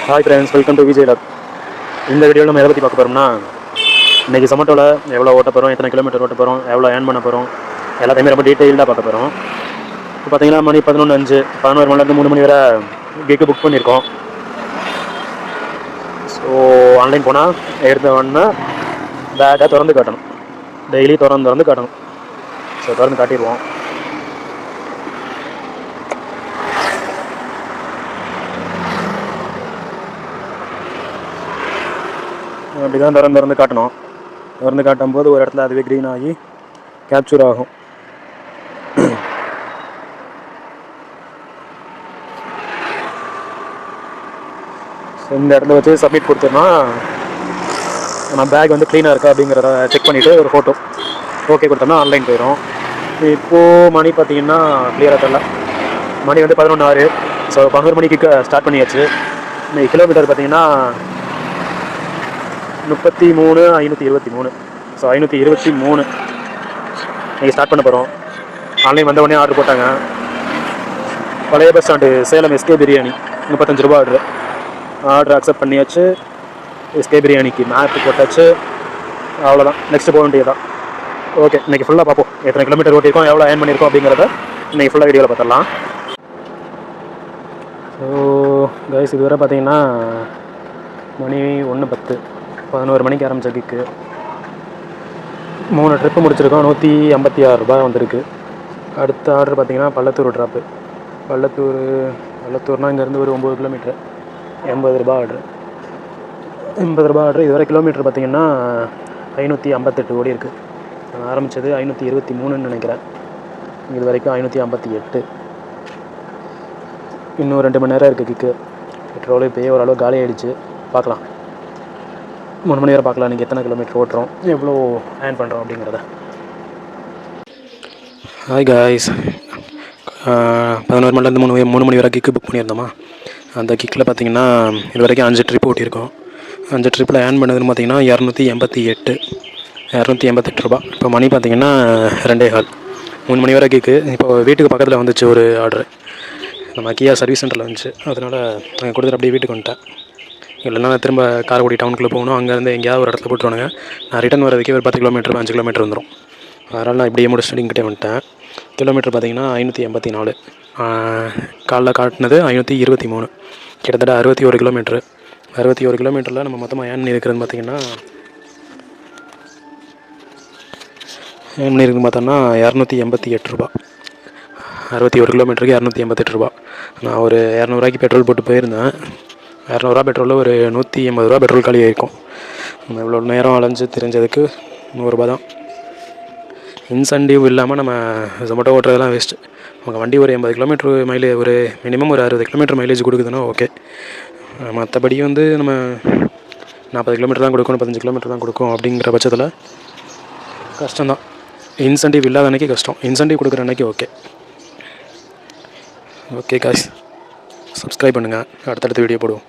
Hi friends, welcome to Vijay talk. இந்த வீடியோவில் நம்ம எதை பற்றி பார்க்க போகிறோம்னா, இன்றைக்கி சொமேட்டோவில் எவ்வளோ ஓட்ட போகிறோம், எத்தனை கிலோமீட்டர் ஓட்ட போகிறோம், எவ்வளோ ஏர்ன் பண்ண போகிறோம், எல்லாத்தையுமே ரொம்ப டீட்டெயில்டாக பார்க்க போகிறோம். இப்போ பார்த்தீங்கன்னா மணி 11:05, 11 மணிலேருந்து 3 மணி வரை கிக்கு புக் பண்ணியிருக்கோம். ஸோ ஆன்லைன் போனால் எடுத்த உடனே பேக்கை திறந்து காட்டணும், டெய்லி திறந்து காட்டணும். ஸோ திறந்து காட்டிடுவோம். அப்படி தான் திறந்து காட்டணும். திறந்து காட்டும் போது ஒரு இடத்துல அதுவே க்ரீன் ஆகி கேப்சர் ஆகும். ஸோ இந்த இடத்துல வச்சு சப்மிட் கொடுத்தோம்னா நம்ம பேக் வந்து க்ளீனாக இருக்கா அப்படிங்கிறத செக் பண்ணிவிட்டு ஒரு ஃபோட்டோ ஓகே கொடுத்தோம்னா ஆன்லைன் போயிடும். இப்போது மணி பார்த்திங்கன்னா க்ளியராக தெரியல. மணி வந்து 11:06. ஸோ 11 மணிக்கு ஸ்டார்ட் பண்ணியாச்சு. இன்னைக்கு கிலோமீட்டர் பார்த்திங்கன்னா 33,523. ஸோ 523 இன்றைக்கி ஸ்டார்ட் பண்ண போகிறோம். ஆன்லைன் வந்த உடனே ஆர்டர் போட்டாங்க. பழைய bus stand Salem SK biryani 35 ரூபா ஆர்டர் அக்செப்ட் பண்ணியாச்சு. எஸ்கே பிரியாணிக்கு மேப் போட்டாச்சு. அவ்வளோதான், நெக்ஸ்ட்டு போக வேண்டியதான். ஓகே, இன்றைக்கி ஃபுல்லாக பார்ப்போம். எத்தனை கிலோமீட்டர் ஓட்டியிருக்கோம், எவ்வளோ ஏர்ன் பண்ணியிருக்கோம் அப்படிங்கிறத இன்றைக்கி ஃபுல்லாக வீடியோவில் பார்த்துடலாம். ஸோ கைஸ், இதுவரை பார்த்தீங்கன்னா மணி 1:10, 11 மணிக்கு ஆரம்பித்த கிக்கு 3 ட்ரிப்பு முடிச்சிருக்கோம். 156 ரூபா வந்திருக்கு. அடுத்த ஆர்டர் பார்த்திங்கன்னா பள்ளத்தூர் ட்ராப்பு. பள்ளத்தூர்னால் இங்கேருந்து ஒரு 9 கிலோமீட்டர், 80 ரூபா ஆர்டர். 80 ரூபா ஆர்டர். இதுவரை கிலோமீட்டர் பார்த்திங்கன்னா 558 ஓடி இருக்குது. நான் ஆரம்பித்தது 523ன்னு நினைக்கிறேன். இது வரைக்கும் 558. இன்னும் 2 மணி நேரம் இருக்குது கிக்கு. பெட்ரோலு இப்போயே ஓரளவு காலி ஆகிடுச்சு. பார்க்கலாம், 3 மணி நேரம் பார்க்கலாம் இன்றைக்கி எத்தனை கிலோமீட்டர் ஓட்டுறோம், எவ்வளோ ஏர்ன் பண்ணுறோம் அப்படிங்கிறத. ஹாய் காய்ஸ், 11 மணிலேருந்து 3 மணி வரை கிக்கு புக் பண்ணியிருந்தோமா. அந்த கிக்கில் பார்த்திங்கன்னா இது வரைக்கும் 5 ட்ரிப் ஓட்டியிருக்கோம். 5 ட்ரிப்பில் ஏர்ன் பண்ணதுன்னு பார்த்திங்கன்னா 288 ரூபா. இப்போ மணி பார்த்திங்கன்னா 2:15, 3 மணி வரை கிக்கு. இப்போ வீட்டுக்கு பக்கத்தில் வந்துச்சு ஒரு ஆர்டரு. நம்ம கியா சர்வீஸ் சென்டரில் வந்துச்சு. அதனால் நான் கொடுத்துட்டு அப்படியே வீட்டுக்கு வந்துட்டேன். இல்லைன்னா நான் திரும்ப காரைக்குடி டவுனுக்குள்ளே போகணும். அங்கேருந்து எங்கேயாவது ஒரு இடத்துல போட்டுருவானுங்க. நான் ரிட்டன் வரதுக்கே ஒரு 10 கிலோமீட்டர் 5 கிலோமீட்டர் வந்துடும். அதனால் நான் இப்படியே முடிச்சுட்டு இங்கிட்டே வந்துட்டேன். கிலோமீட்டர் பார்த்திங்கன்னா 584. காலைல காட்டினது 523. கிட்டத்தட்ட 61 கிலோமீட்ரு. 61 கிலோமீட்டரில் நம்ம மொத்தமாக ஏர்ன் பண்ணியிருக்கிறதுன்னு பார்த்திங்கன்னா பார்த்தோன்னா 288 ரூபா. 61 கிலோமீட்டருக்கு 288 ரூபா. நான் ஒரு 200 ரூபாய்க்கு பெட்ரோல் போட்டு போயிருந்தேன். 200 ரூபா பெட்ரோலில் ஒரு 180 ரூபா பெட்ரோல் காலி ஆகிருக்கும். நம்ம இவ்வளோ நேரம் அலைஞ்சு தெரிஞ்சதுக்கு 100 ரூபா தான். இன்சென்டிவ் இல்லாமல் நம்ம ஜொமேட்டோ ஓட்டுறதெல்லாம் வேஸ்ட்டு. அவங்க வண்டி ஒரு 80 கிலோமீட்ரு மைலேஜ், ஒரு மினிமம் ஒரு 60 கிலோமீட்டர் மைலேஜ் கொடுக்குதுன்னா ஓகே. மற்றபடி வந்து நம்ம 40 கிலோமீட்டர் தான் கொடுக்கும், 15 கிலோமீட்டர் தான் கொடுக்கும். அப்படிங்கிற பட்சத்தில் கஷ்டம்தான். இன்சென்டிவ் இல்லாத அன்றைக்கி கஷ்டம், இன்சென்டிவ் கொடுக்குற அன்றைக்கி ஓகே. ஓகே காய்ஸ், சப்ஸ்கிரைப் பண்ணுங்கள், அடுத்தடுத்த வீடியோ போடுவோம்.